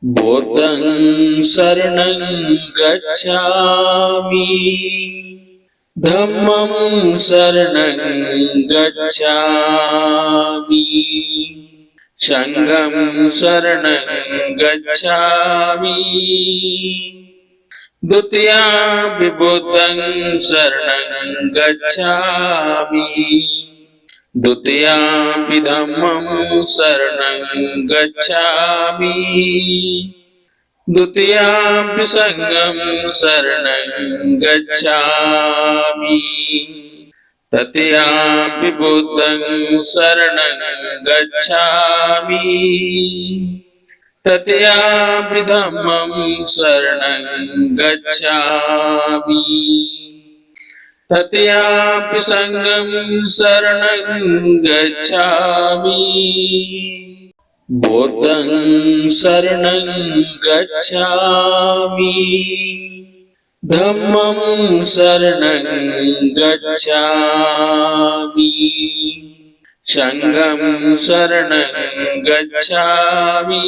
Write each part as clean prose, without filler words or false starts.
बुद्धं शरणं गच्छामि धम्मं शरणं गच्छामि संघं शरणं गच्छामि द्वितीयं बुद्धं शरणं गच्छामि द्वितीयं धम्मं शरणं गच्छामि द्वितीयं संघं शरणं गच्छामि तृतीयं बुद्धं शरणं गच्छामि तृतीयं धम्मं शरणं गच्छामि तृतीयं संघं शरणं गच्छामि बुद्धं शरणं गच्छामि धम्मं शरणं गच्छामि संघं शरणं गच्छामि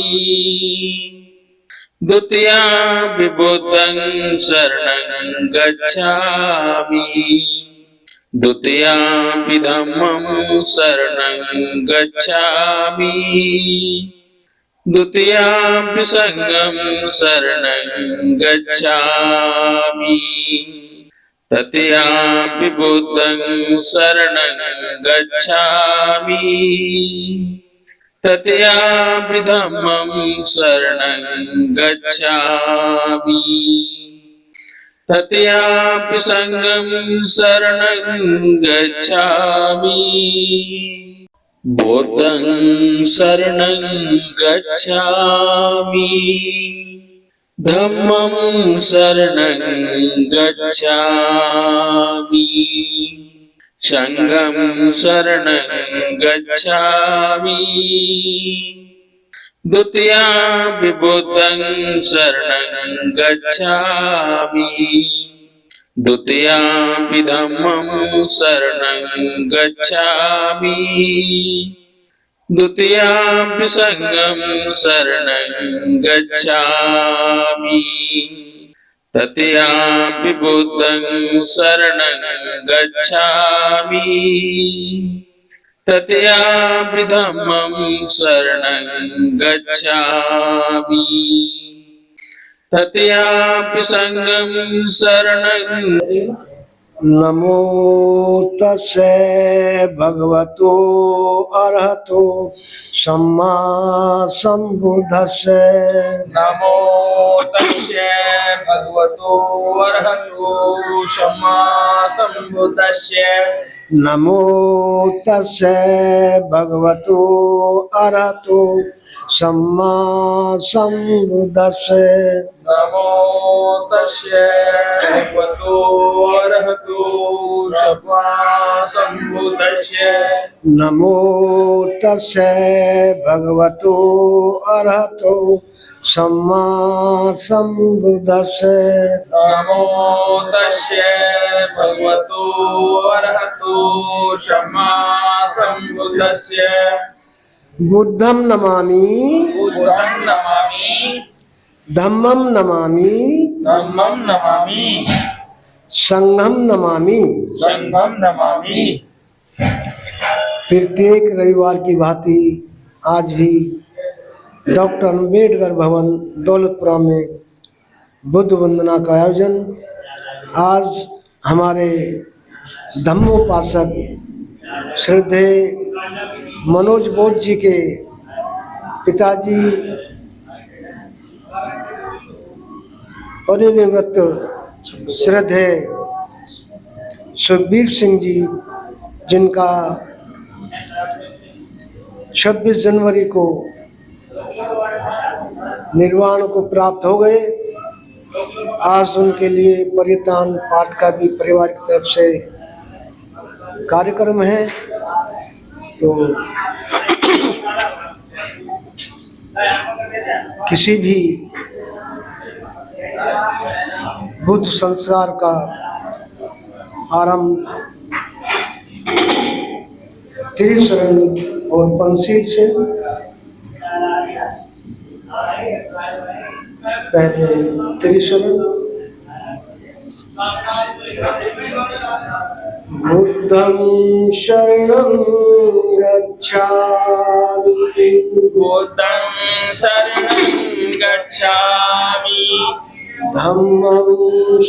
द्वितीयं बुद्धं शरणं गच्छामि द्वितीयं धम्मं शरणं गच्छामि द्वितीयं संघं शरणं गच्छामि तृतीयं बुद्धं शरणं गच्छामि तृतीयं धम्मं शरणं गच्छामि तृतीयं संघं शरणं गच्छामि बुद्धं शरणं गच्छामि धम्मं शरणं गच्छामि संघं शरणं गच्छामि द्वितीयं बुद्धं शरणं गच्छामि द्वितीयं धम्मं शरणं गच्छामि द्वितीयं संघं शरणं गच्छामि तृतीयं बुद्धं शरणं गच्छामि तृतीयं धम्मं शरणं गच्छामि तृतीयं संघं शरणं। नमो तस्से भगवतो अरहतो सम्मा संबुद्धस्से। नमो तस्से भगवतो अरहतो सम्मा संबुद्धस्से। नमो तस्से भगवतो अरहतो सम्मा संबुद्धस्से। नमो तस्से भगवतो अरहतो सम्मा संबुद्धस्से। नमो तस्से भगवतो अरहतो सम्मा संबुद्धस्से। नमो तस्से भगवतो अरहतो सम्मा संबुद्धस्से। बुद्धं नमामि बुद्धं नमामि धम्मं नमामि धम्मं नमामि संघं नमामि। संघं नमामि। प्रत्येक रविवार की भांति आज भी डॉक्टर अम्बेडकर भवन दौलतपुरा में बुद्ध वंदना का आयोजन। आज हमारे धम्मोपासक श्रद्धेय मनोज बोध जी के पिताजी परिनिवृत्त श्रद्धेय सुखबीर सिंह जी, जिनका 26 जनवरी को निर्वाण को प्राप्त हो गए, आज उनके लिए परित्राण पाठ का भी परिवार की तरफ से कार्यक्रम है। तो किसी भी बुद्ध संस्कार का आरंभ त्रिशरण और पंचशील से पहले त्रिशरण। बुद्धं शरणं गच्छामि, बुद्धं शरणं गच्छामि, धम्मं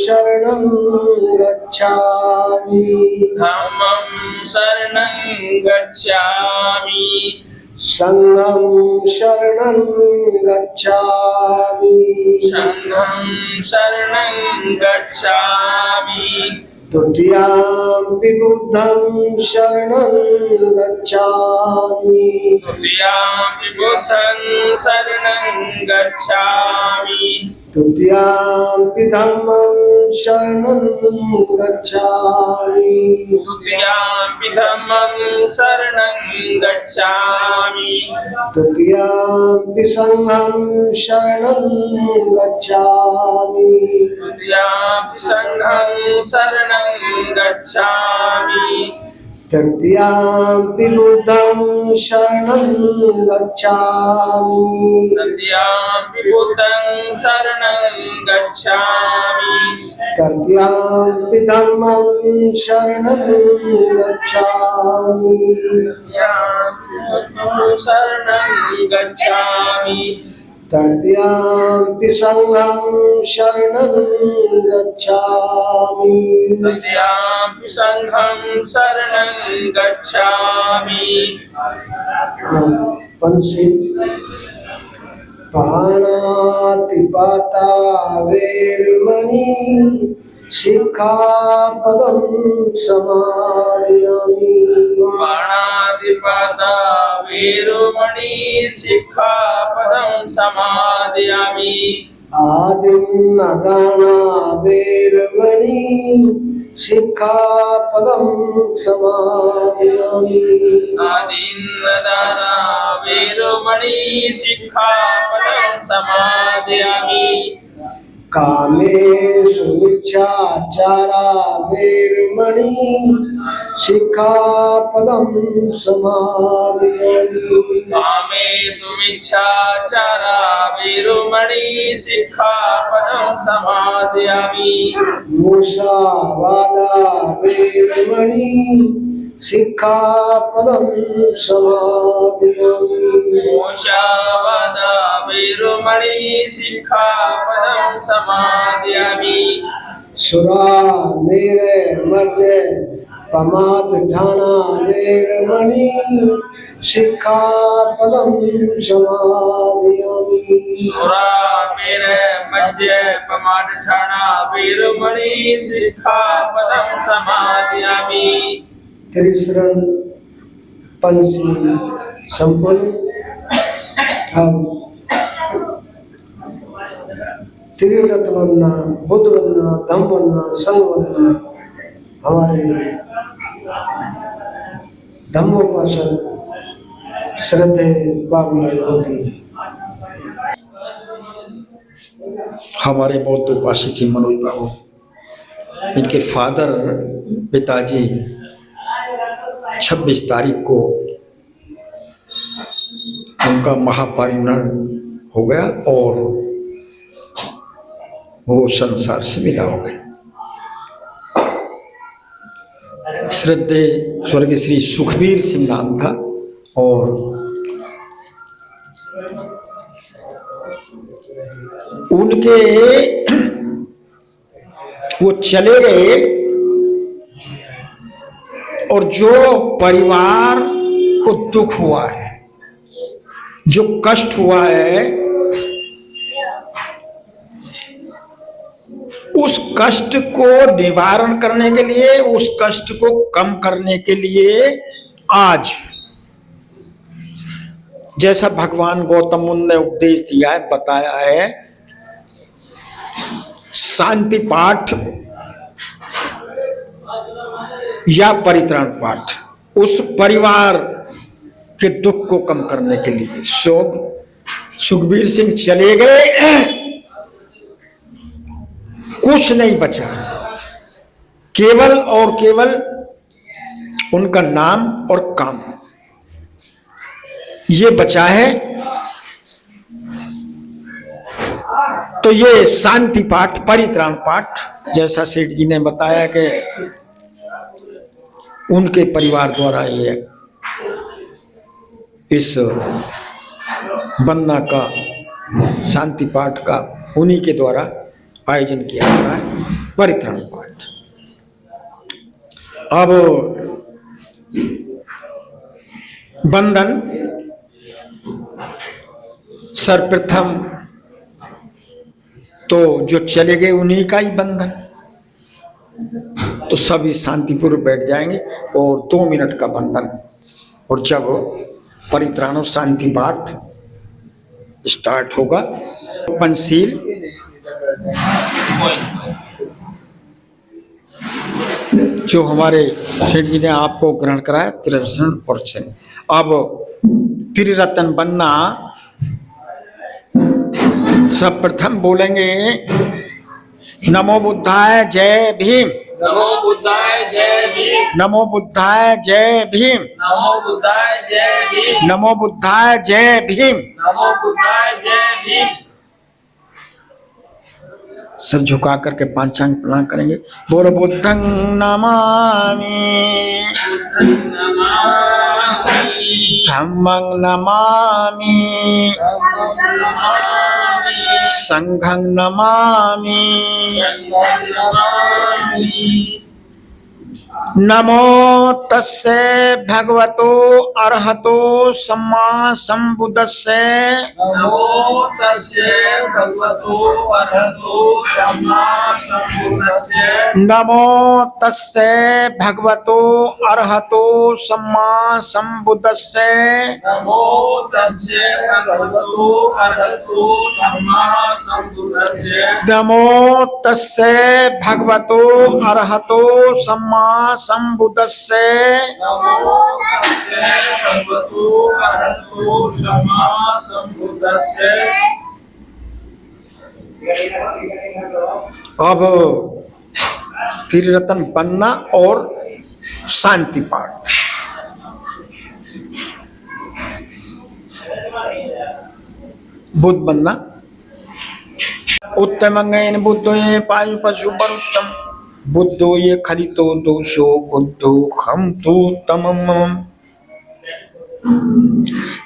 शरणं गच्छामि, धम्मं शरणं गच्छामि, संघं शरणं गच्छामि, संघं शरणं गच्छामि, द्वितीयाम्पि बुद्धं शरणं गच्छामि, तृतीयाम्पि बुद्धं शरणं गच्छामि, तृतीयाम्पि धम्मं शरणं गच्छामि, तृतीयाम्पि धम्मं शरणं गच्छामि, तृतीयाम्पि संघं शरणं गच्छामि, तृतीयाम्पि संघं शरणं गच्छामि, तृतीयाम्पि बुद्धं शरणं गच्छामि, तृतीयाम्पि बुद्धं शरणं गच्छामि, तृतीयाम्पि धम्मं शरणं गच्छामि, तृतीयाम्पि धम्मं शरणं गच्छामि, तृतीयाम्पि संघं शरणं गच्छामि। तृतीयाम्पि संघं शरणं गच्छामि। पंछी पाणातिपाता वेरमणि शिक्षापदं समादयामि, बाणाधिपता वीरुमणि शिक्षापदं समादयामि, आदिन्नदाना वेरमणि शिक्षापदं समादयामि, आदिन्नदाना वीरुमणि शिक्षापदं समादयामि, कामेषु मिच्छाचारा वेरमणि शिक्षापदं समादयामि, कामेषु मिच्छाचारा वीरुमणि शिक्षापदं समादयामि, मुसावादा वेरमणि शिक्षापदं समादयामि, मोक्षावादा वीरुमणि शिक्षापदं समादयामि, सुरा मेरे मध्य प्रमाद ठाणा वेरमणि शिक्षापदं समादयामि, सुरामेर मध्य पमाठाना वीरुमणि शिक्षापदं समादयामि, त्रिशरण पंचशील संपूर्ण। अब त्रिरत्न वंदना, बुद्ध वंदना, धम्म वंदना, संघ वंदना हमारे धम्मोपासक श्रद्धे बाबूलाल गौतम जी। हमारे बौद्ध उपासक जी मनोज बाबू, इनके फादर पिताजी 26 तारीख को उनका महापरिनिर्वाण हो गया और वो संसार से विदा हो गए। श्रद्धेय स्वर्गीय श्री सुखबीर सिंह नाम था और उनके वो चले गए और जो परिवार को दुख हुआ है, जो कष्ट हुआ है, उस कष्ट को निवारण करने के लिए, उस कष्ट को कम करने के लिए आज जैसा भगवान गौतम मुनि ने उपदेश दिया है, बताया है, शांति पाठ या परित्राण पाठ उस परिवार के दुख को कम करने के लिए सुखबीर सिंह चले गए, कुछ नहीं बचा, केवल और केवल उनका नाम और काम ये बचा है। तो ये शांति पाठ, परित्राण पाठ, जैसा सेठ जी ने बताया कि उनके परिवार द्वारा ये इस वंदना का, शांति पाठ का उन्हीं के द्वारा आयोजन किया जा रहा है, परित्राण पाठ। अब बंधन सर्वप्रथम तो जो चले गए उन्हीं का ही बंधन, तो सभी शांतिपूर्वक बैठ जाएंगे और 2 मिनट का बंधन। और जब परित्राण और शांति पाठ स्टार्ट होगा, पंचशील जो हमारे सेठ जी ने आपको ग्रहण कराया, त्रिरत्न पर्सन। अब त्रिरत्न बनना सब प्रथम बोलेंगे, नमो बुद्धाय जय भीम, नमो बुद्धाय जय भीम, नमो बुद्धाय जय भीम, नमो बुद्धाय जय भीम, नमो बुद्धाय जय भीम। नमो बुद्धाय जय भीम। सर झुका करके पांचांग प्रणाम करेंगे। बोलो बुद्धं नमामि, धम्मं नमामि, संघं नमामि, नमो तस्से भगवतो अरहतो सम्मा संबुद्धस्से, नमो तस्से भगवतो अरहतो सम्मा संबुद्धस्से, नमो तस्से भगवतो अरहतो सम्मा संबुद्धस्से, नमो तस्से भगवतो अरहतो सम्मा संबुद्धस्से, नमो तस्से भगवतो अरहतो सम्मा संबुद्धस्से, नमो तस्से भगवतो अरहतो सम्मा संबुद्धस्से। अब त्रिरत्न बनना और शांति पाठ। बुद्ध बनना, उत्तमंगेन बुद्धो ये पायु पशु पर उत्तम, बुद्धो ये खरितो दोषो बुद्धो हम तो तमम,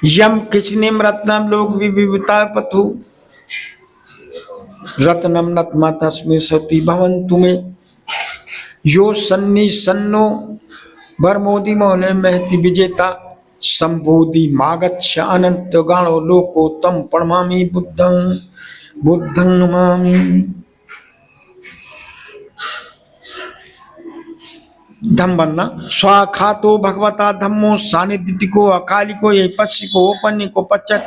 यम किचनिम रत्नम लोक विविधता पथु, रत्नम नत्मा तस्मै सती भवन तुम्हें, यो सन्नी सन्नो बरमोदी मोहने महति विजेता, संबोधि मागच्छ अनंत गाणो लोको तम प्रणमामि बुद्धं, बुद्धं नमामि। धम्म बनना, स्वाखातो भगवता धम्मो सानिधिको अकालिको ये पश्चिको पन्निको पच्चत,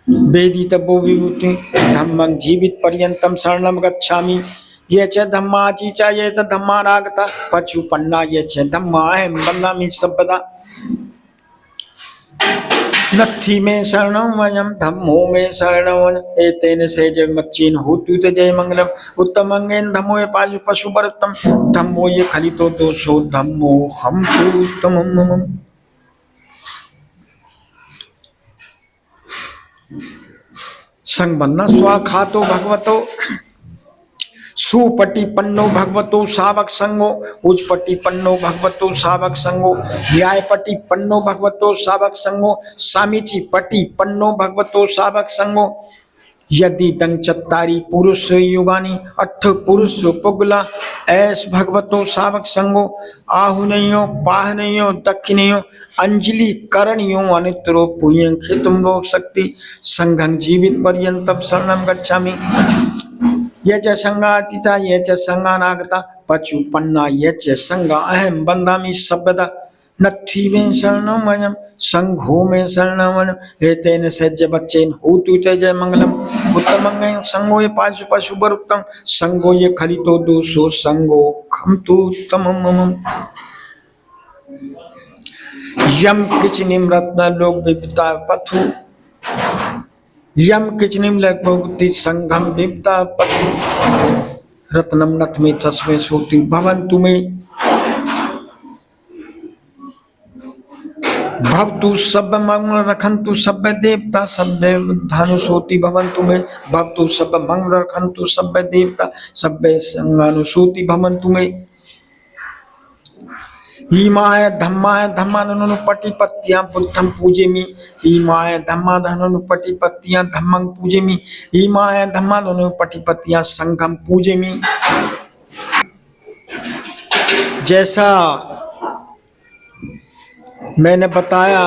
वेदी तबो विभूति धम्मं जीवित पर्यंतम शरणम गच्छामि, ये च धम्माची च ये त धम्मानागता पचुपन्ना, ये च धम्मा अहं वन्दामि सर्वदा, नत्थि में शरणं वयं धम्मो में शरणं एतेन से जय मच्चेन होतु ते जय मंगलम, उत्तमंगेन धम्मो ये पाजु पशु परतम, धम्मो ये खलितो दोषो धम्मो हम तु उत्तमम। संग बनना, स्वाखातो भगवतो सुपटी पन्नो भगवतो सावक संगो, उजपटी पन्नो भगवतो सावक संगो, न्यायपटी पन्नो भगवतो सावक संगो, सामीची पटी पन्नो भगवतो सावक संगो, यदि दंग चत्तारी पुरुष युगानी अठ पुरुष पुगला ऐस भगवतो सावक संगो, आहुनयो पाहनयो दक्षिणयो अंजलि करणयो अनित्रो पुयं खेतुम लोक शक्ति, संघं जीवित पर्यंतम शरणम गच्छामि, ये च संगातीता ये च संगानागता पचुपन्ना, ये च संगा अहं वन्दामि सर्वदा, नत्थि में शरणं वयं संघो में शरणं वयं एतेन सज्ज बच्चेन होतु ते जय मंगलम, उत्तमंगेन संगो ये पाशु पशु बरुत्तम, संगो ये खलितो दोषो संगो खम तु उत्तमम। यम किचनिम रत्न लोक विविधता पथु, यम किचनिम लगभगति संघम विविधता पथु, रत्नम नथमे तस्मै सोति भवन तुम्हें, भवतु सब मंगल रखन्तु सब देवता सब धनुषोति भवन्तु मे भवतु सब मंगल रखन्तु सब देवता सब संगानुसूति भवन्तु मे ईमाय धम्माय धम्मानुपटिपत्तियां बुद्धं पूजेमि ईमाय धम्मानुपटिपत्तियां धम्मं पूजेमि ईमाय धम्मानुपटिपत्तियां संघं पूजेमि। जैसा मैंने बताया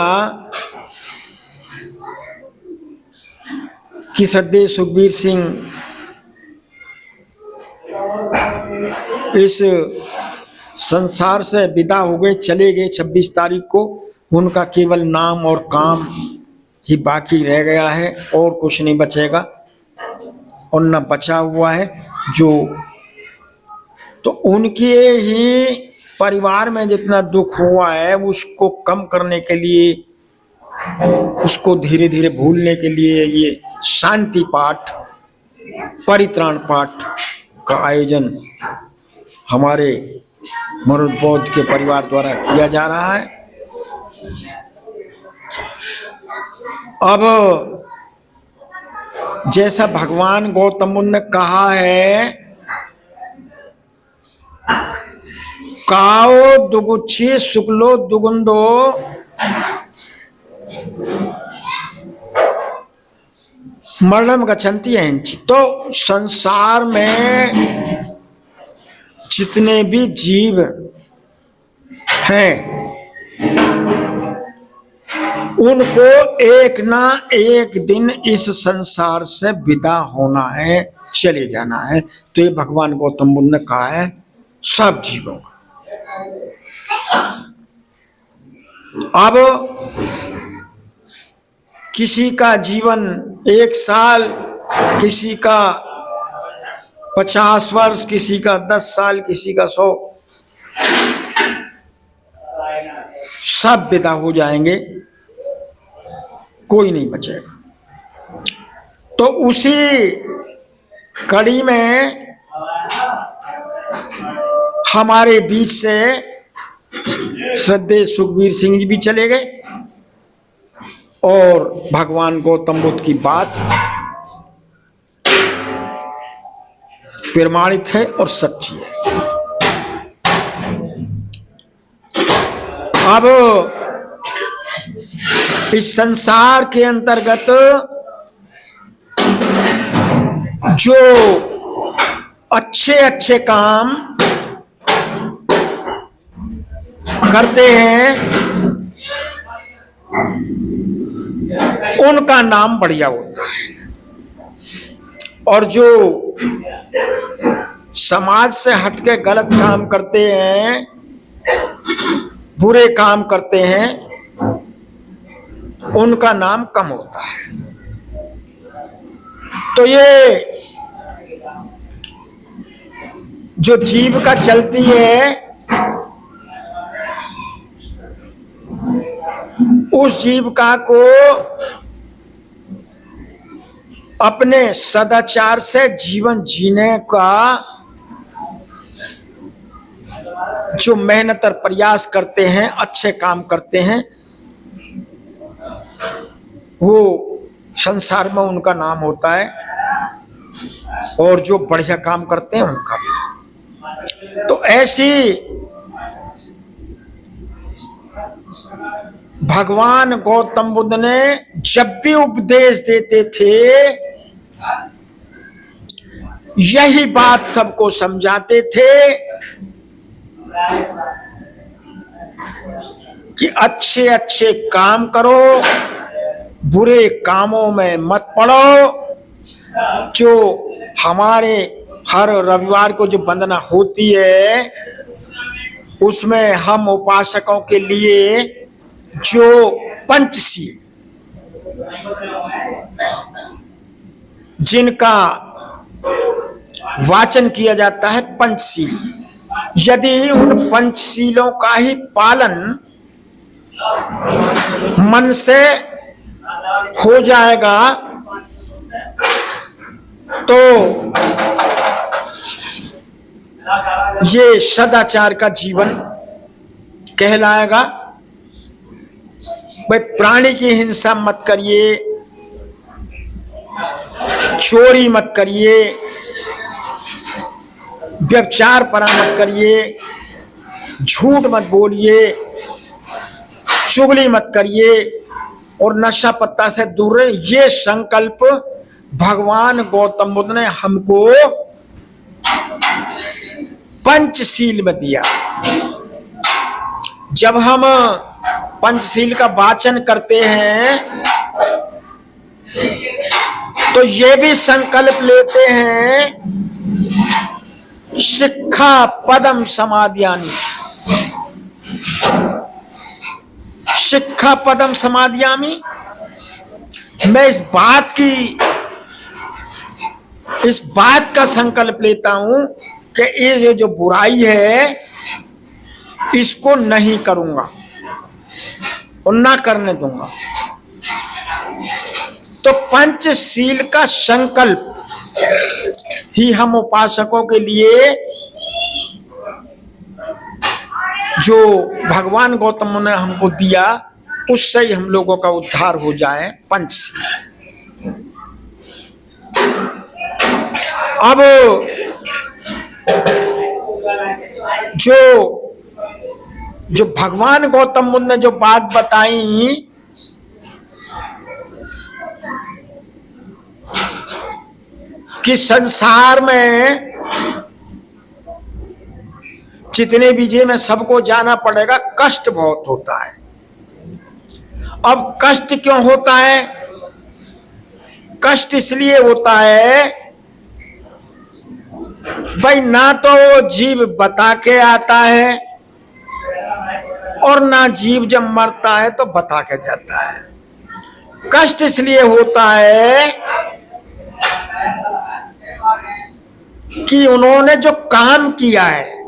कि श्रद्धेय सुखबीर सिंह इस संसार से विदा हो गए, चले गए 26 तारीख को। उनका केवल नाम और काम ही बाकी रह गया है और कुछ नहीं बचेगा और न बचा हुआ है जो। तो उनके ही परिवार में जितना दुख हुआ है उसको कम करने के लिए, उसको धीरे धीरे भूलने के लिए ये शांति पाठ, परित्राण पाठ का आयोजन हमारे मरुद के परिवार द्वारा किया जा रहा है। अब जैसा भगवान गौतम बुद्ध ने कहा है, काओ दुगुच्छी शुक्लो दुगुंदो मरणम गच्छन्ति अहंचि। तो संसार में जितने भी जीव हैं उनको एक ना एक दिन इस संसार से विदा होना है, चले जाना है। तो ये भगवान गौतम बुद्ध ने कहा है सब जीवों का। अब किसी का जीवन 1 साल, किसी का 50 वर्ष, किसी का 10 साल, किसी का 100, सब विदा हो जाएंगे, कोई नहीं बचेगा। तो उसी कड़ी में हमारे बीच से श्रद्धेय सुखबीर सिंह जी भी चले गए और भगवान गौतम बुद्ध की बात प्रमाणित है और सच्ची है। अब इस संसार के अंतर्गत जो अच्छे अच्छे काम करते हैं उनका नाम बढ़िया होता है, और जो समाज से हटके गलत काम करते हैं, बुरे काम करते हैं, उनका नाम कम होता है। तो ये जो जीविका चलती है उस जीविका को अपने सदाचार से जीवन जीने का जो मेहनत और प्रयास करते हैं, अच्छे काम करते हैं, वो संसार में उनका नाम होता है, और जो बढ़िया काम करते हैं उनका भी। तो ऐसी भगवान गौतम बुद्ध ने जब भी उपदेश देते थे यही बात सबको समझाते थे कि अच्छे अच्छे काम करो, बुरे कामों में मत पड़ो। जो हमारे हर रविवार को जो वंदना होती है उसमें हम उपासकों के लिए जो पंचशील, जिनका वाचन किया जाता है पंचशील, यदि उन पंचशीलों का ही पालन मन से हो जाएगा तो ये सदाचार का जीवन कहलाएगा। भाई प्राणी की हिंसा मत करिए, चोरी मत करिए, व्यभिचार परा मत करिए, झूठ मत बोलिए, चुगली मत करिए और नशा पत्ता से दूर रहे। ये संकल्प भगवान गौतम बुद्ध ने हमको पंचशील में दिया। जब हम पंचशील का वाचन करते हैं तो ये भी संकल्प लेते हैं, शिक्षा पदम समाधियानि, शिक्षा पदम समाधियामि। मैं इस बात का संकल्प लेता हूं कि ये जो बुराई है इसको नहीं करूंगा और ना करने दूंगा। तो पंचशील का संकल्प ही हम उपासकों के लिए, जो भगवान गौतम ने हमको दिया, उससे ही हम लोगों का उद्धार हो जाए। पंचशील। अब जो भगवान गौतम बुद्ध ने जो बात बताई कि संसार में जितने भी जीव में सबको जाना पड़ेगा, कष्ट बहुत होता है। अब कष्ट क्यों होता है? कष्ट इसलिए होता है भाई, ना तो वो जीव बता के आता है और ना जीव जब मरता है तो बता के जाता है। कष्ट इसलिए होता है कि उन्होंने जो काम किया है,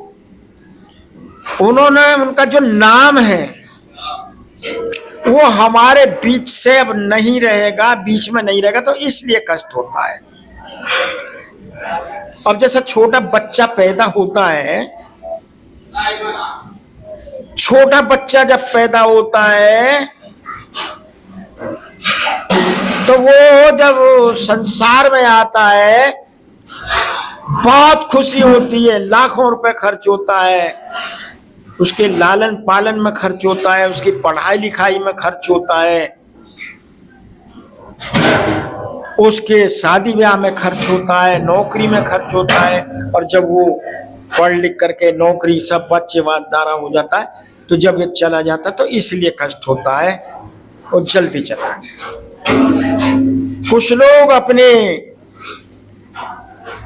उन्होंने उनका जो नाम है वो हमारे बीच से अब नहीं रहेगा, बीच में नहीं रहेगा, तो इसलिए कष्ट होता है। अब जैसा छोटा बच्चा पैदा होता है, छोटा बच्चा जब पैदा होता है तो वो जब संसार में आता है बहुत खुशी होती है, लाखों रुपए खर्च होता है, उसके लालन पालन में खर्च होता है, उसकी पढ़ाई लिखाई में खर्च होता है, उसके शादी ब्याह में खर्च होता है, नौकरी में खर्च होता है। और जब वो पढ़ लिख करके नौकरी सब बच्चे दारा हो जाता है, तो जब ये चला जाता है तो इसलिए कष्ट होता है और जल्दी चला गया। कुछ लोग अपने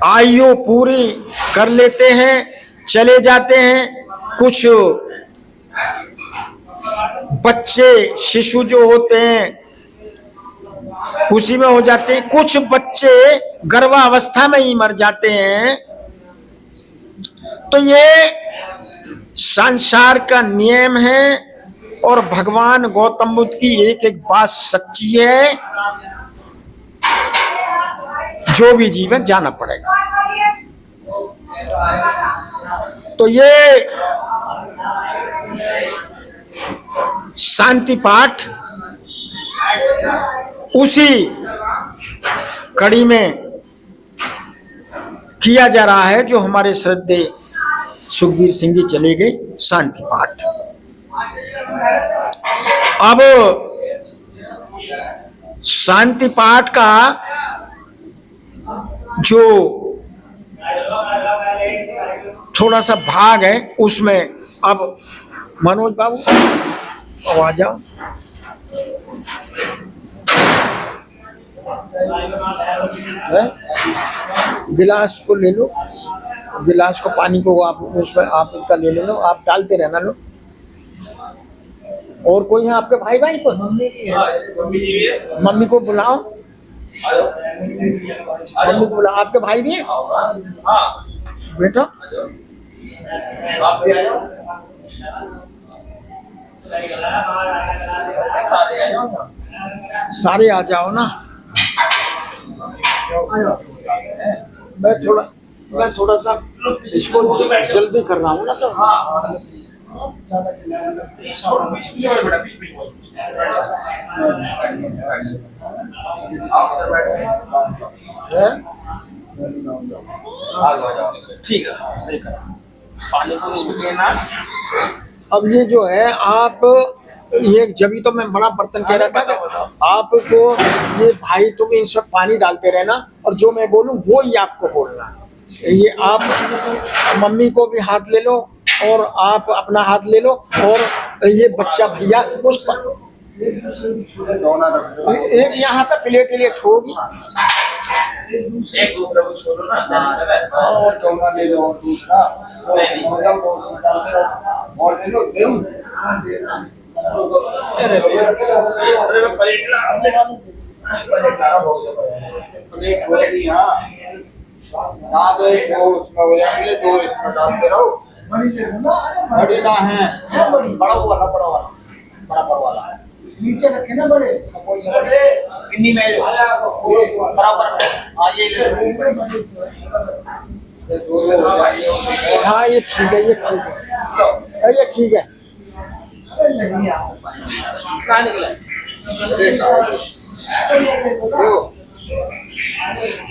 आयु पूरी कर लेते हैं, चले जाते हैं। कुछ बच्चे शिशु जो होते हैं उसी में हो जाते हैं। कुछ बच्चे गर्भावस्था में ही मर जाते हैं। तो ये संसार का नियम है और भगवान गौतम बुद्ध की एक एक बात सच्ची है, जो भी जीवन जाना पड़ेगा। तो ये शांति पाठ उसी कड़ी में किया जा रहा है जो हमारे श्रद्धेय सुखबीर सिंह जी चले गए, शांति पाठ। अब शांति पाठ का जो थोड़ा सा भाग है उसमें अब मनोज बाबू अब आ जाओ। गिलास को ले लो, गिलास को पानी को आप उसमें आप उसका ले लो, आप डालते रहना लो। और कोई है आपके भाई भाई को? मम्मी को बुलाओ, मम्मी को बुलाओ। आपके भाई भी है बेटा? सारे आ जाओ ना। मैं थोड़ा सा इसको जल्दी कर रहा हूँ ना, तो बेटा बीच बीच में। आप उधर बैठे। ठीक है, सही करा। पानी को इसमें देना। अब ये जो है आप ये जब तो मैं बड़ा बर्तन कह रहा था कि आपको ये भाई तुम इसमें पानी डालते रहना और जो मैं बोलूं वो ही आपको बोलना है। ये आप मम्मी को भी हाथ ले लो और आप अपना हाथ ले लो और ये बच्चा भैया उस पर एक यहाँ पे प्लेट होगी एक दूसरे को छोड़ो ना। और चौना ले लो और दूसरा हो जाओ तो उसमें डालते रहो और ले लो देऊ अरे मैं प्लेट ला प्लेट होगी। हाँ ना तो एक दो उसमें हो जाएंगे, दो इसमें डालते रहो। बड़ी ना है बड़ा वाला बड़ा वाला नीचे रखे ना बड़े किन्नी में बराबर। हाँ ये ले हाँ ये ठीक है, ये ठीक है। ना निकला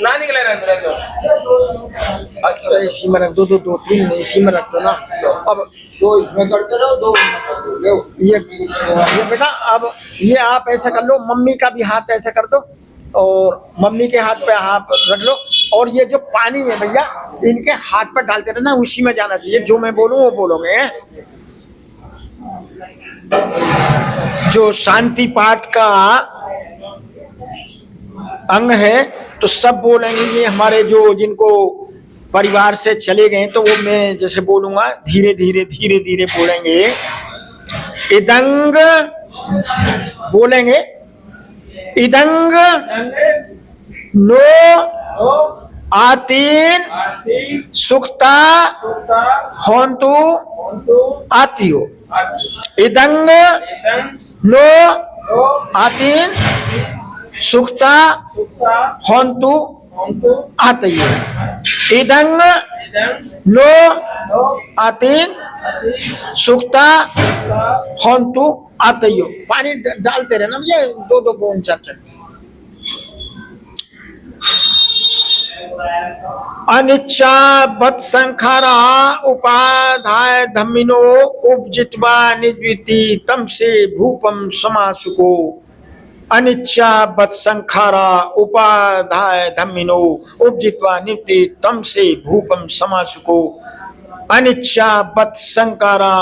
ना निकला रहा तो। अच्छा इसी में रख दो, दो तीन इसी में रख दो ना। अब दो इसमें करते रहो, दो इसमें करते रहो। ये बेटा अब ये आप ऐसा कर लो, मम्मी का भी हाथ ऐसा कर दो और मम्मी के हाथ पे हाथ रख लो और ये जो पानी है भैया इनके हाथ पर डालते रहना, उसी में जाना चाहिए। जो मैं बोलूँ वो बोलोगे। जो शांति पाठ का अंग है तो सब बोलेंगे। ये हमारे जो जिनको परिवार से चले गए तो वो मैं जैसे बोलूंगा धीरे धीरे बोलेंगे। इदंग बोलेंगे, इदंग नो आतीन सुखता होंतु आतियो। इदंग नो आतीन सुखता होंतु आतियो। इदंग नो आतीन सुखता होंतु आतियो। पानी डालते रहना भैया, दो बूंद चार। अनिच्छा बत संखारा उपाधाय धम्मिनो उपजित्वा निद्विति तम से भूपम समासुको। अनिच्छा बत संखारा उपाधाय धम्मिनो उपजित्वा निद्विति तम से भूपम समासुको। अनिच्छा बत संकारा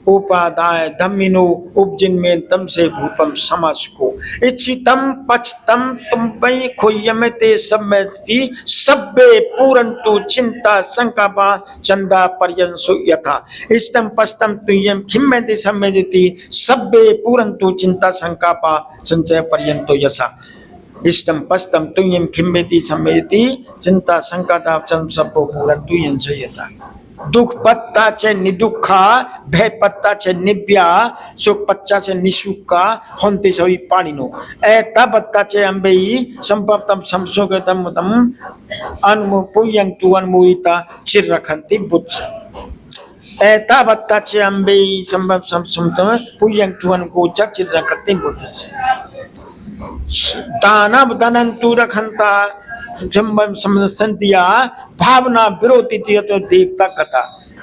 उपादाय धम्मिनो उपजिन में तम से भूपम समासुको। इच्छितम पचतम तुम पई खोयमते सम्मति सब्बे पूरन्तु चिंता संकल्पा चंदा पर्यंसु यथा। इष्टम पचतम तुयम खिम्मते सम्मति सब्बे पूरन्तु चिंता संकल्पा संचय पर्यंतो यसा। इष्टम पचतम तुयम खिम्मते सम्मति चिंता संकल्पा सब्बो पूरन्तु यथा। दुख पत्ता चे निदुखा, भय पत्ता चे निव्या, सुख पत्ता चे निसुखा होंते सभी पाणिनो। ऐता पत्ता चे अंबेई संपत्तम संसोगतम तम अनुपुयंतु अनुमोहिता चिर रखंती बुद्ध। ऐता पत्ता चे अंबेई संपत्तम पुयंतु अनुकोचा चिर रखंती बुद्ध। दानव दनंतु रखंता संदिया भावना विरोधी देवता कथा।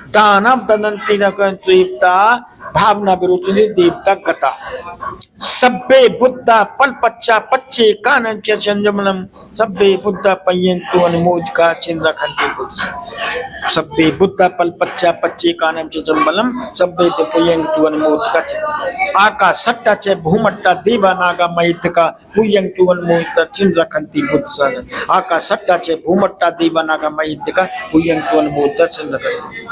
दानव दनंती देवता भावना विरोधी देवता कथा। सब्बे बुद्धा पल पच्चा पच्चे कानन च संजमलम सब्बे बुद्धा पयंतु अनुमोज का चिन्ह रखंते बुद्ध। सब्बे बुद्धा पल पच्चा पच्चे कानन च संजमलम सब्बे ते पयंतु अनुमोज का चिन्ह। आका सट्टा च भूमट्टा देवा नागा महित का पुयंतु अनुमोज चिन्ह रखंती बुद्ध। आका सट्टा च भूमट्टा देवा नागा महित का पुयंतु अनुमोज चिन्ह रखंती।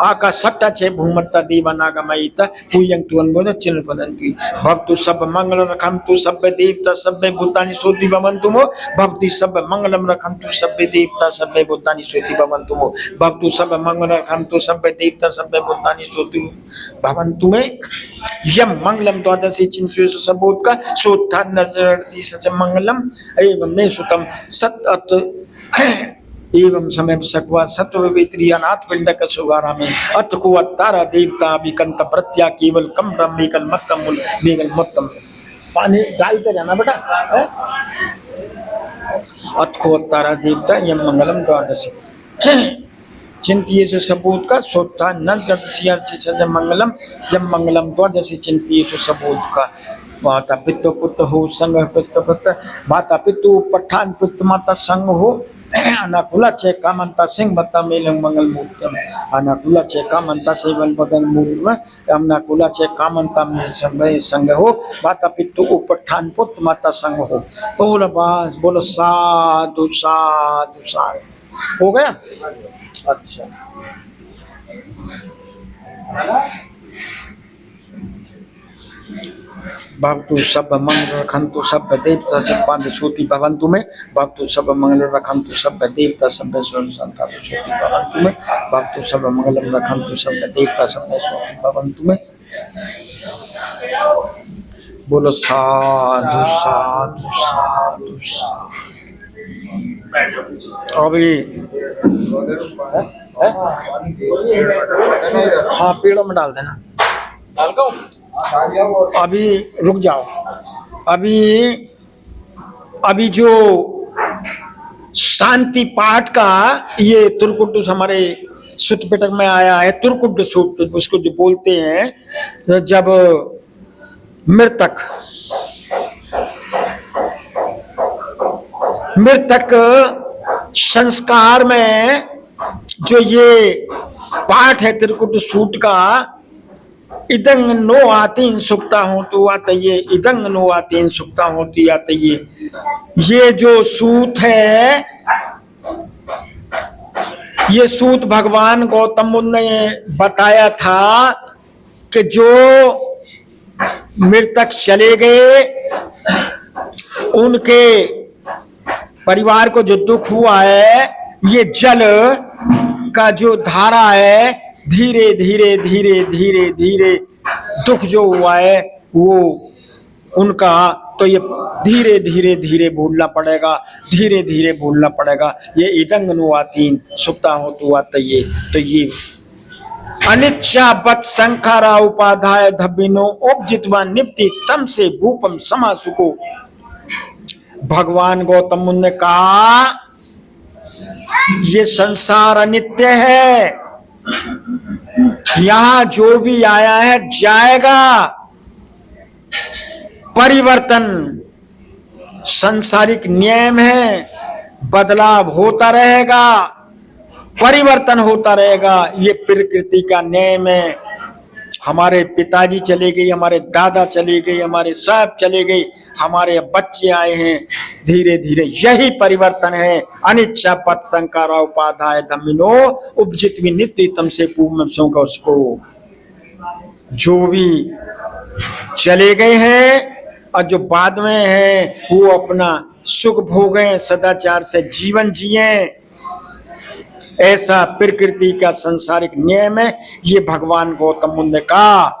आका सट्टा च भूमट्टा देवा नागा महित पुयंतु अनुमोज चिन्ह पदंती। भक्तु सब मंगल रखंतु सब्बे देवता सब्बे भूतानि सोति भवन्तुमो। भक्ति सब मंगलम रखंतु सब्बे देवता सब्बे भूतानि सोति भवन्तुमो। भक्तु सब मंगल रखंतु सब्बे देवता सब्बे भूतानि सोति भवन्तुमे। यम मंगलम द्वादशी चिन्तेषु सबोध का सोत्थान नरति सच मंगलम एवं मे सुतम सत एवं समय सकवा सत्व वित्री अनाथ पिंडक सुगारा में अत को अतारा देवता विकंत प्रत्या केवल कम ब्रह्मेकल मत्तम मूल मेगल मत्तम। पानी डालते रहना बेटा है? अत को अतारा देवता यम मंगलम द्वादशी चिंतिये से सबूत का सोता न मंगलम यम मंगलम द्वादशी चिंतिये से सबूत का। माता पितु पुत्र हो संग पितु पुत्र माता पितु पठान पितु माता संग हो अनाकुला चे कामंता सिंह बता मेलंग मंगल मूर्तम अनाकुला चे कामंता सेवन बगन मूर्व अनाकुला चे कामंता में संग हो माता पितु पठान पुत्र माता संग हो। बोल बास बोलो साधु साधु साधु। हो गया? अच्छा भक्तु सब मंगल रखंतु सब देवता सब पांच सोती भवंतु में भक्तु सब मंगल रखंतु सब देवता सब संता सोती भवंतु में भक्तु सब मंगल रखंतु सब देवता सब सोती भवंतु में। बोलो साधु साधु साधु साधु। अभी हाँ पेड़ों में डाल देना। अभी रुक जाओ। अभी जो शांति पाठ का ये तुर्कुट हमारे सूत्र पिटक में आया है, तुर्कुट सूत्र उसको जो बोलते हैं, जब मृतक संस्कार में जो ये पाठ है त्रिकुट सूट का, इदंग नो आतीन सुक्ता हो तो आते ये इदंग नो आतीन सुक्ता होती आते ये जो सूत है, ये सूत भगवान गौतम बुद्ध ने बताया था कि जो मृतक चले गए उनके परिवार को जो दुख हुआ है, ये जल का जो धारा है, धीरे धीरे धीरे धीरे धीरे दुख जो हुआ है वो उनका, तो ये धीरे धीरे धीरे भूलना पड़ेगा, धीरे धीरे भूलना पड़ेगा। ये इदंग नुआतीन सुक्ता हो तो आता ये, तो ये अनिच्छा बत संखारा उपाध्याय धबिनो उपजितवा निप्ति तम से भूपम समासुको। भगवान गौतम बुद्ध ने कहा ये संसार अनित्य है, यहां जो भी आया है जाएगा। परिवर्तन सांसारिक नियम है, बदलाव होता रहेगा, परिवर्तन होता रहेगा, ये प्रकृति का नियम है। हमारे पिताजी चले गए, हमारे दादा चले गए, हमारे साहब चले गए, हमारे बच्चे आए हैं, धीरे धीरे यही परिवर्तन है। अनिच्छा पथ संकारा उपाध्याय धमिनो उपजित नित्य तम से पूर्ण उसको। जो भी चले गए हैं और जो बाद में हैं वो अपना सुख भोगें, सदाचार से जीवन जिएं, ऐसा प्रकृति का सांसारिक नियम है। ये भगवान गौतम बुद्ध का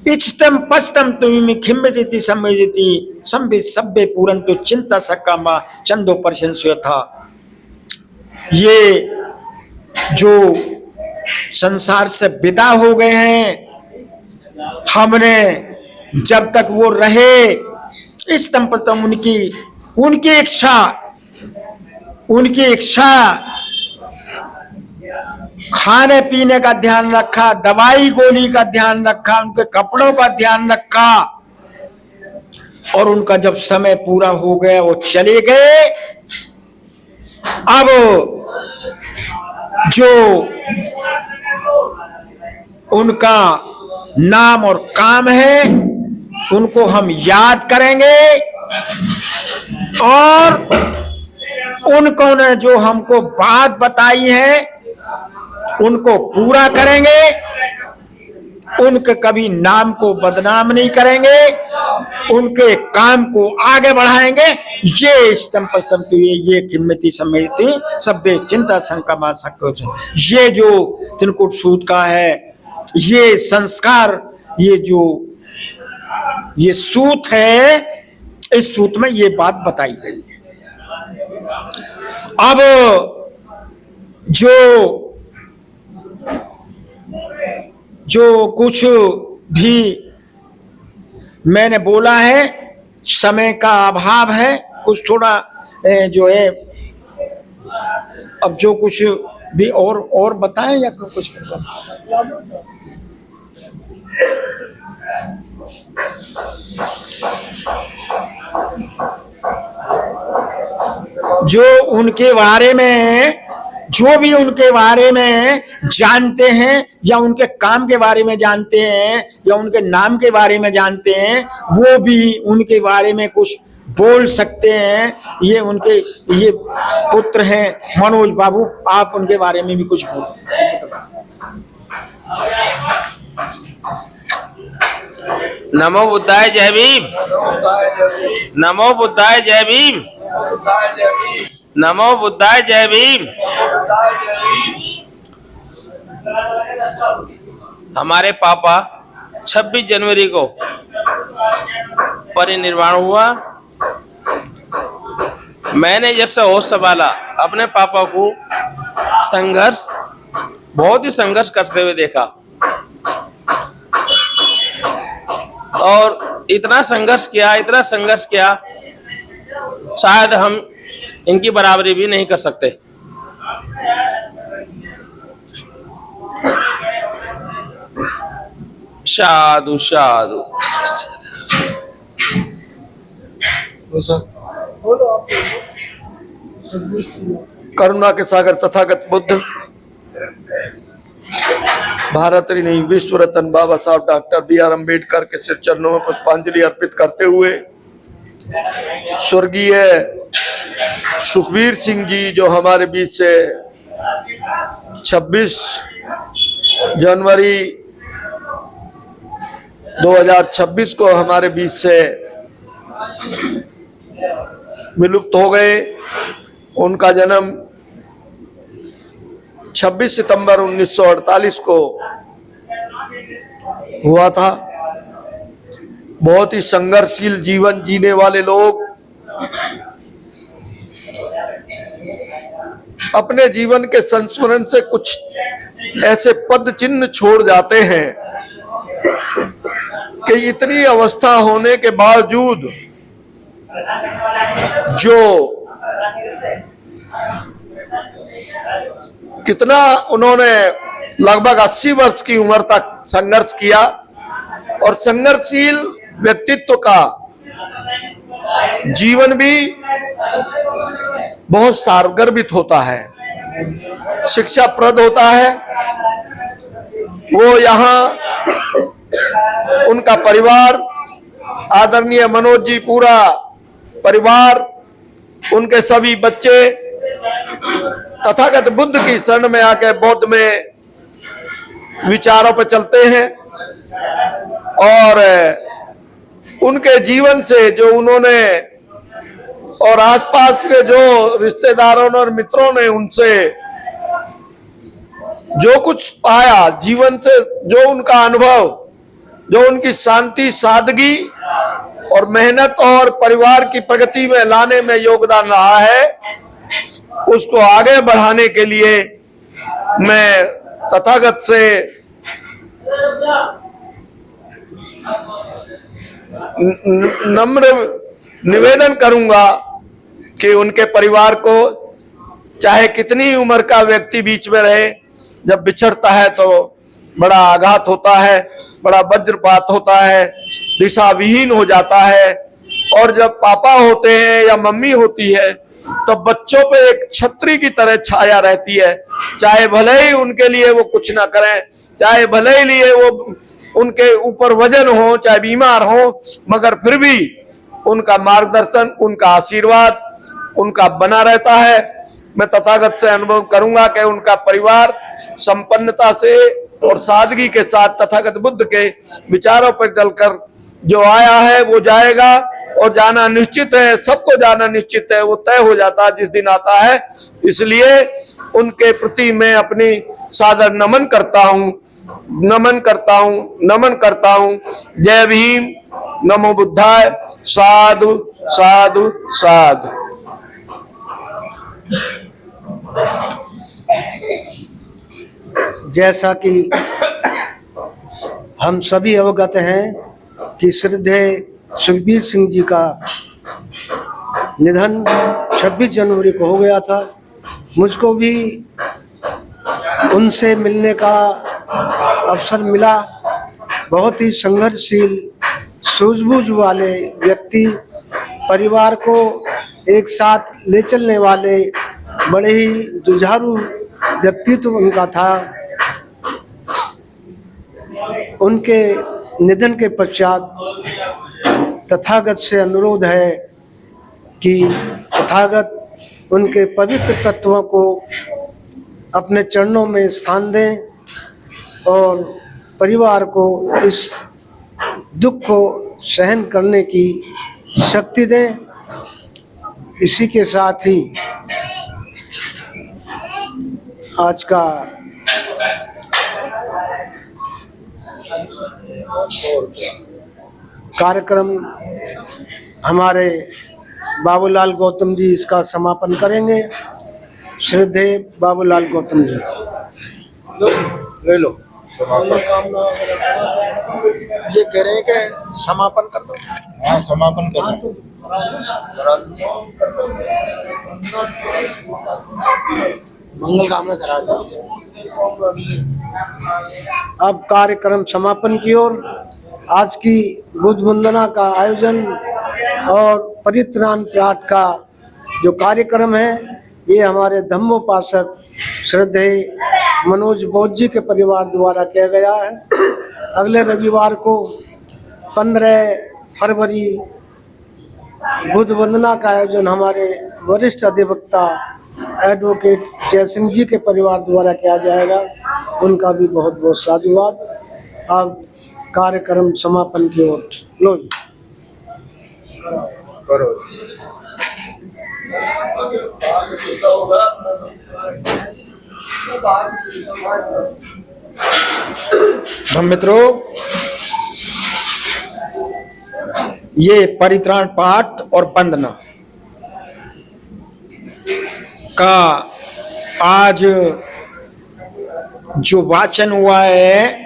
इष्टम पष्टम तुम खिम्मति सम्मति संबित सभ्य पूरन तो चिंता सक्का चंदो परशन था। ये जो संसार से विदा हो गए हैं, हमने जब तक वो रहे इष्टम पष्टम उनकी इच्छा खाने पीने का ध्यान रखा, दवाई गोली का ध्यान रखा, उनके कपड़ों का ध्यान रखा, और उनका जब समय पूरा हो गया वो चले गए। अब जो उनका नाम और काम है उनको हम याद करेंगे, और उनको ने जो हमको बात बताई है उनको पूरा करेंगे, उनके कभी नाम को बदनाम नहीं करेंगे, उनके काम को आगे बढ़ाएंगे। ये स्तंभ तो ये किम्मती सम्मति सभ्य चिंता संकमा सको। ये जो त्रिकुट सूत का है, ये संस्कार, ये जो ये सूत है, इस सूत में ये बात बताई गई है। अब जो कुछ भी मैंने बोला है, समय का अभाव है, कुछ थोड़ा जो है, अब जो कुछ भी और बताएं या कुछ जो उनके बारे में, जो भी उनके बारे में जानते हैं या उनके काम के बारे में जानते हैं या उनके नाम के बारे में जानते हैं, वो भी उनके बारे में कुछ बोल सकते हैं। ये पुत्र हैं मनोज बाबू, आप उनके बारे में भी कुछ बोलो। नमो बुद्धाय जय भीम। नमो बुद्धाय जय भीम। नमो बुद्धाय जय भीम। हमारे पापा 26 जनवरी को परिनिर्वाण हुआ। मैंने जब से होश संभाला अपने पापा को बहुत ही संघर्ष करते हुए देखा, और इतना संघर्ष किया शायद हम इनकी बराबरी भी नहीं कर सकते। साधु साधु। करुणा के सागर तथागत बुद्ध, भारत ही नहीं विश्व रत्न बाबा साहब डॉक्टर B.R. अम्बेडकर के सिर चरणों में पुष्पांजलि अर्पित करते हुए स्वर्गीय सुखबीर सिंह जी जो हमारे बीच से 26 जनवरी 2026 को हमारे बीच से विलुप्त हो गए। उनका जन्म 26 सितंबर 1948 को हुआ था। बहुत ही संघर्षशील जीवन जीने वाले लोग अपने जीवन के संस्मरण से कुछ ऐसे पद चिन्ह छोड़ जाते हैं कि इतनी अवस्था होने के बावजूद जो कितना उन्होंने लगभग 80 वर्ष की उम्र तक संघर्ष किया, और संघर्षशील व्यक्तित्व का जीवन भी बहुत सारगर्भित होता है, शिक्षाप्रद होता है। वो यहाँ उनका परिवार, आदरणीय मनोज जी, पूरा परिवार, उनके सभी बच्चे तथागत बुद्ध की शरण में आके बौद्ध में विचारों पर चलते हैं, और उनके जीवन से जो उन्होंने और आसपास के जो रिश्तेदारों और मित्रों ने उनसे जो कुछ पाया जीवन से, जो उनका अनुभव, जो उनकी शांति, सादगी और मेहनत और परिवार की प्रगति में लाने में योगदान रहा है, उसको आगे बढ़ाने के लिए मैं तथागत से नम्र निवेदन करूंगा कि उनके परिवार को, चाहे कितनी उम्र का व्यक्ति बीच में रहे, जब बिछड़ता है तो बड़ा आघात होता है, बड़ा वज्रपात होता है, दिशा विहीन हो जाता है, और जब पापा होते हैं या मम्मी होती है तो बच्चों पे एक छतरी की तरह छाया रहती है। चाहे भले ही उनके लिए वो कुछ ना करें, चाहे भले ही लिए वो उनके ऊपर वजन हो, चाहे बीमार हो, मगर फिर भी उनका मार्गदर्शन, उनका आशीर्वाद उनका बना रहता है। मैं तथागत से अनुभव करूंगा कि उनका परिवार संपन्नता से और सादगी के साथ तथागत बुद्ध के विचारों पर चलकर जो आया है वो जाएगा, और जाना निश्चित है, सबको जाना निश्चित है, वो तय हो जाता है जिस दिन आता है। इसलिए उनके प्रति मैं अपनी सादर नमन करता हूँ। जय भीम, नमो बुद्धाय, साधु साधु साधु। जैसा कि हम सभी अवगत हैं कि श्रद्धेय सुखबीर सिंह जी का निधन 26 जनवरी को हो गया था। मुझको भी उनसे मिलने का अवसर मिला। बहुत ही संघर्षशील, सूझबूझ वाले व्यक्ति, परिवार को एक साथ ले चलने वाले बड़े ही जुझारू व्यक्तित्व उनका था। उनके निधन के पश्चात तथागत से अनुरोध है कि तथागत उनके पवित्र तत्वों को अपने चरणों में स्थान दें और परिवार को इस दुख को सहन करने की शक्ति दें। इसी के साथ ही आज का कार्यक्रम हमारे बाबूलाल गौतम जी इसका समापन करेंगे। श्रद्धेय बाबूलाल गौतम जी, ले लो ये कह रहे हैं कि समापन कर दो। हाँ समापन कर दो। मंगल कामना करा दो। अब कार्यक्रम समापन की ओर। आज की बुद्ध वंदना का आयोजन और परित्राण पाठ का जो कार्यक्रम है ये हमारे धम्मोपासक श्रद्धेय मनोज बौद्ध जी के परिवार द्वारा किया गया है। अगले रविवार को 15 फरवरी बुद्ध वंदना का आयोजन हमारे वरिष्ठ अधिवक्ता एडवोकेट जय सिंह जी के परिवार द्वारा किया जाएगा। उनका भी बहुत बहुत साधुवाद। अब कार्यक्रम समापन की ओर। लो जी। करो। हम मित्रों, ये परित्राण पाठ और वंदना का आज जो वाचन हुआ है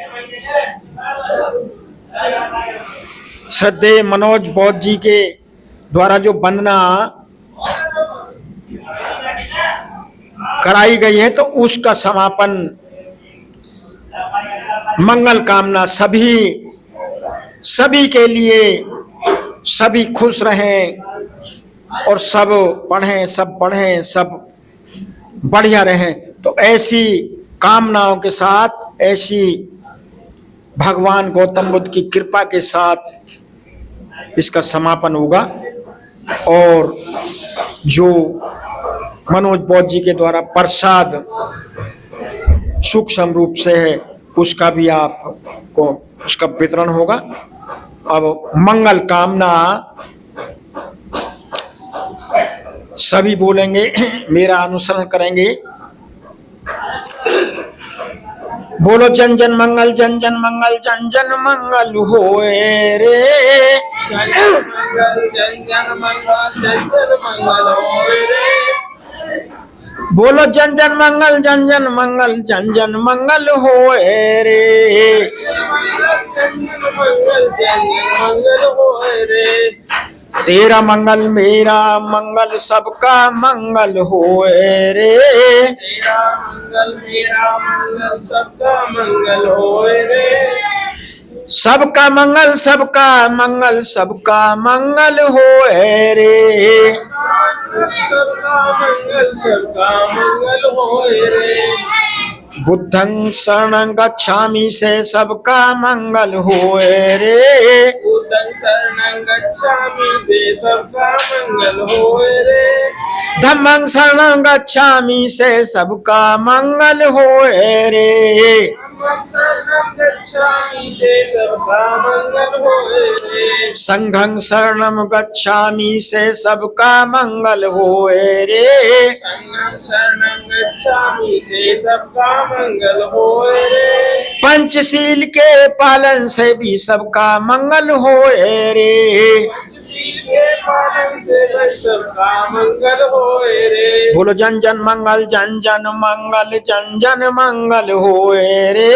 श्रद्धेय मनोज बौद्ध जी के द्वारा जो वंदना कराई गई है तो उसका समापन मंगल कामना सभी के लिए, सभी खुश रहें और सब पढ़ें, सब बढ़िया रहें। तो ऐसी कामनाओं के साथ, ऐसी भगवान गौतम बुद्ध की कृपा के साथ इसका समापन होगा। और जो मनोज बौद्ध जी के द्वारा प्रसाद सूक्ष्म रूप से है उसका भी आपको उसका वितरण होगा। अब मंगल कामना सभी बोलेंगे, मेरा अनुसरण करेंगे। बोलो जन जन मंगल, जन जन मंगल, जन जन मंगल होए रे। जन जन मंगल, जन जन मंगल होए रे। बोलो जन जन मंगल, जन जन मंगल, जन जन मंगल होए रे। जन जन मंगल होए रे। तेरा मंगल मेरा मंगल सबका मंगल होए रे। तेरा मंगल मेरा मंगल सबका मंगल होए रे। सबका मंगल, सबका मंगल, सबका मंगल होए रे। सबका मंगल होए रे। बुद्धं शरणं गच्छामि से सबका मंगल होए रे। बुद्धं शरणं गच्छामि से सबका मंगल होए रे। धम्मं शरणं गच्छामि से सबका मंगल होए रे। गच्छामि से सबका मंगल होए रे। संघं शरणं गच्छामि से सबका मंगल होए रे। संघं शरणं गच्छामि से सबका मंगल होए रे। पंचशील के पालन से भी सबका मंगल होए रे। पंचशील के पालन से भाई सबका मंगल होए रे। बोलो जन जन मंगल जन जन मंगल जन जन मंगल होए रे।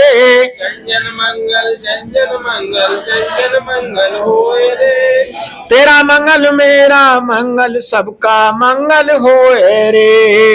जन जन मंगल जन जन मंगल जन जन मंगल होए रे। तेरा मंगल मेरा मंगल सबका मंगल होए रे।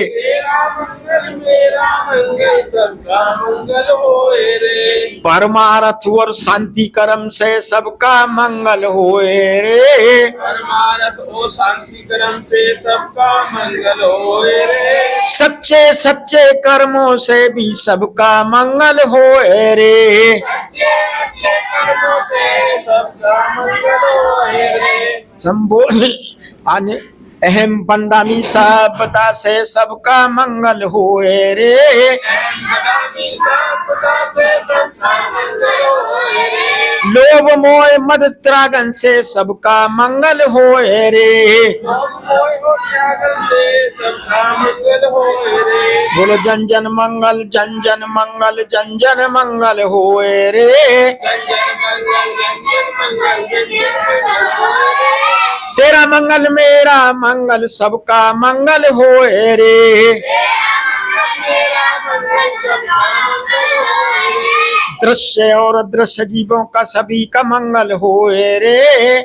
तेरा मंगल मेरा मंगल सबका मंगल होए रे। परमार्थ और शांति कर्म से सबका मंगल होए रे। परमार्थ और शांति कर्म से सबका मंगल होए रे। सच्चे सच्चे कर्मों से भी सबका मंगल होए रे। अच्छे अच्छे कर्मों से सबका मंगल होए रे। संबोधि अन्य अहम बंदामी सबदा से सबका मंगल होए रे। बदामी सबका से सबका मंगल होए रे। लोभ मोह मद त्रागन से सबका मंगल होए रे। मोह और त्यागन से सबका मंगल होए रे। बोलो जन जन मंगल जन जन मंगल जन जन मंगल होए रे। जन जन मंगल जन जन मंगल जन जन मंगल होए रे। तेरा मंगल मेरा मंगल सबका मंगल होए रे। मेरा मंगल सबका मंगल होए रे। दृश्य और अदृश्य जीवों का सभी का मंगल होए रे।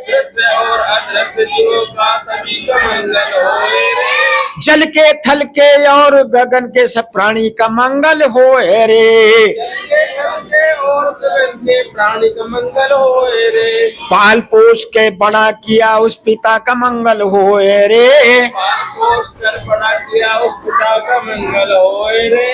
दृश्य और अदृश्य जीवों का सभी का मंगल होए रे। जल के थल के और गगन के सब प्राणी का मंगल होए रे। जल के थल के और गगन के प्राणी का मंगल होए रे। पाल पोष के बड़ा किया उस पिता का मंगल होए रे। पाल पोष कर बड़ा किया उस पिता का मंगल होए रे।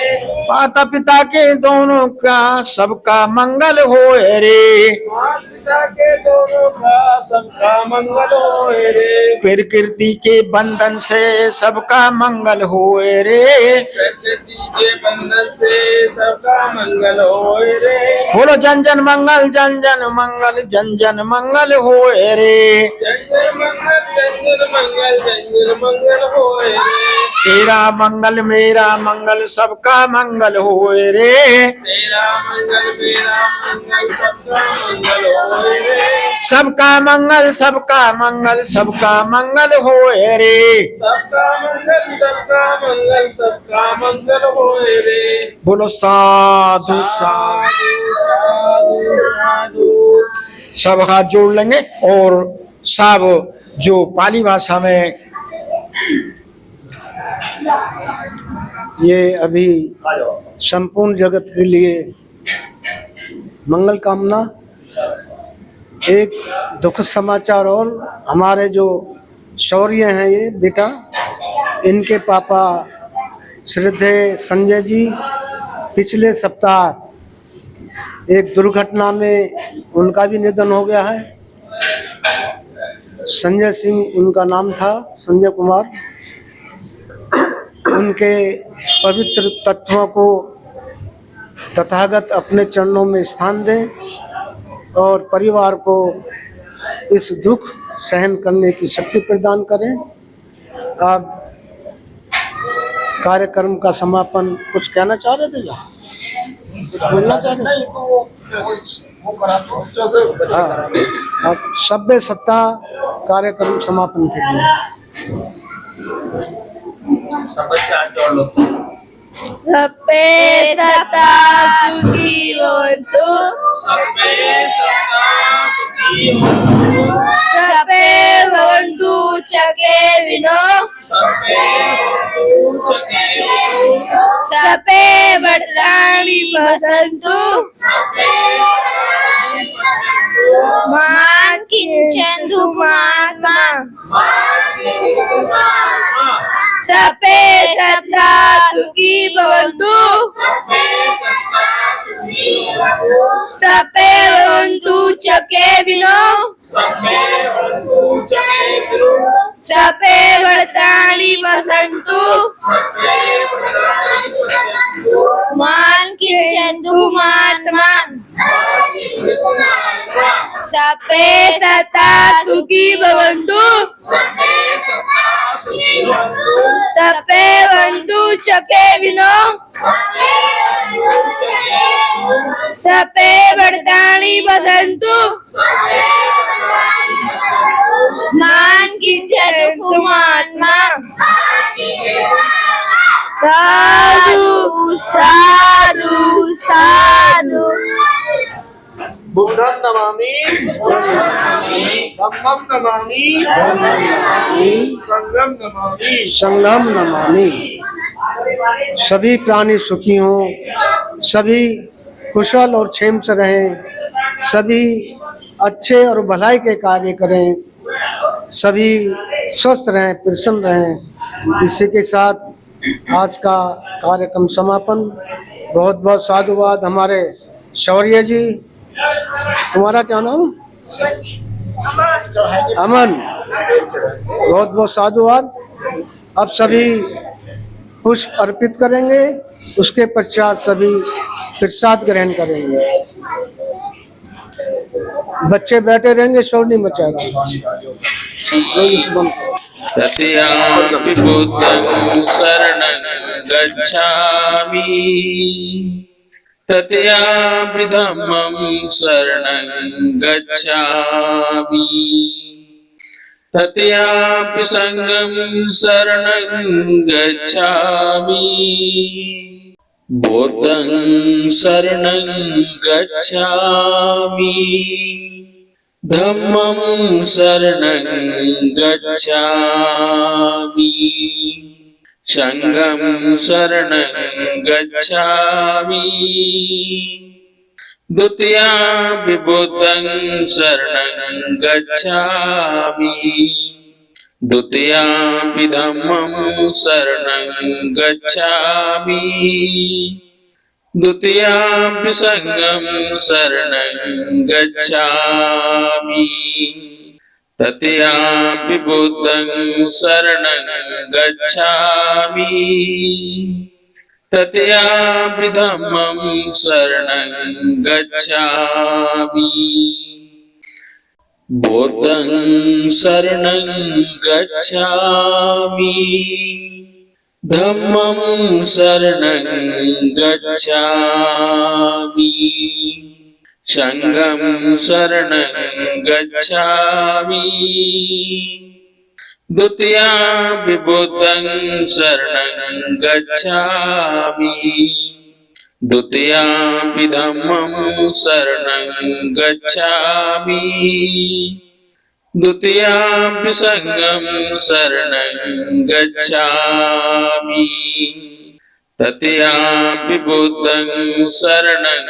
माता पिता के दोनों का सबका मंगल होए रे। माता पिता के दोनों का सबका मंगल होए रे। प्रकृति के बंधन से सबका मंगल होए रे। प्रकृति के बंधन से सबका मंगल होए रे। बोलो जन जन मंगल जन जन मंगल जन जन मंगल होए रे। जन जन मंगल जन जन मंगल जन जन मंगल होए रे। तेरा मंगल मेरा मंगल सबका मंगल होए रे। तेरा मंगल मेरा मंगल सबका मंगल होए रे। सबका मंगल सबका मंगल सबका मंगल होए रे। सबका मंगल सबका मंगल सबका मंगल होए रे। बोलो साधु साधु। साधु साधु। सब हाथ जोड़ लेंगे और सब जो पाली भाषा में ये अभी संपूर्ण जगत के लिए मंगल कामना। एक दुखद समाचार और हमारे जो शौर्य हैं ये बेटा, इनके पापा श्रद्धेय संजय जी पिछले सप्ताह एक दुर्घटना में उनका भी निधन हो गया है। संजय सिंह उनका नाम था, संजय कुमार। उनके पवित्र तत्वों को तथागत अपने चरणों में स्थान दें और परिवार को इस दुख सहन करने की शक्ति प्रदान करें। आप कार्यक्रम का समापन कुछ कहना चाह रहे थे क्या? कुछ बोलना चाह रहे थे? हाँ, आप सभ्य सत्ता कार्यक्रम समापन के लिए सभ्य सत्ता सुखी होतु। सभ्य भवन्तु चके विनो। सभ्य भद्राणि पश्यन्तु। मा किञ्चित् दुःखमात्मा। सभ्य सत्ता सुखी भवन्तु। सभ्य भवन्तु चके विनो। सभ्य भद्राणि पश्यन्तु। मा किञ्चित् दुःखमात्मा। सभ्य सत्ता सुखी भवन्तु। सभ्य भवन्तु चके विनो। सभ्य भद्राणि पश्यन्तु। मान किंचित कुमान्मा साधु साधु साधु बुद्धं नमामि धम्मं नमामि संघं नमामि। संगम नमामि। सभी प्राणी सुखी हों, सभी कुशल और क्षेम से रहें, सभी अच्छे और भलाई के कार्य करें, सभी स्वस्थ रहें, प्रसन्न रहें। इसी के साथ आज का कार्यक्रम समापन। बहुत बहुत साधुवाद हमारे शौर्य जी। तुम्हारा क्या नाम? अमन। बहुत बहुत साधुवाद। अब सभी पुष्प अर्पित करेंगे, उसके पश्चात सभी प्रसाद ग्रहण करेंगे। बच्चे बैठे रहेंगे, शोर नहीं मचाएगा। तस्यापि बुद्धं शरणं गच्छामि तस्यापि धम्मं शरणं गच्छामि तस्यापि संघं शरणं गच्छामि बुद्धं शरणं गच्छामि धम्मं शरणं गच्छामि संघं शरणं गच्छामि द्वितीयं बुद्धं शरणं गच्छामि द्वितीयं धम्मं शरणं गच्छामि द्वितीयं संघं शरणं गच्छामि तृतीयं बुद्धं शरणं गच्छामि तृतीयं धम्मं शरणं गच्छामि बुद्धं शरणं गच्छामि धम्मं शरणं गच्छामि संघं शरणं गच्छामि द्वितीयं बुद्धं शरणं गच्छामि द्वितीयं धम्मं शरणं गच्छामि द्वितीयं संघं शरणं गच्छामि तृतीयं बुद्धं शरणं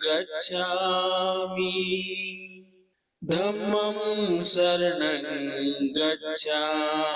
गच्छामि धम्मं शरणं गच्छामि